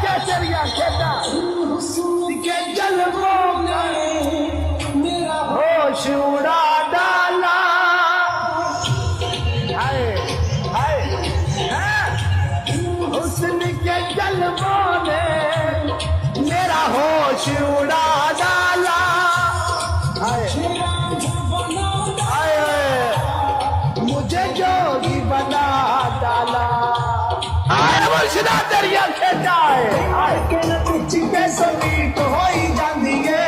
क्या चरिया खेदा के जलवों में होश उड़ा डाला। हाय हाय हुस्न के जलवों ने मेरा होश उड़ा डाला। हाय हाय मुझे जोगी बना डाला। मुर्शिदा दरिया खेदा है के सभी तो हो ही जाती है।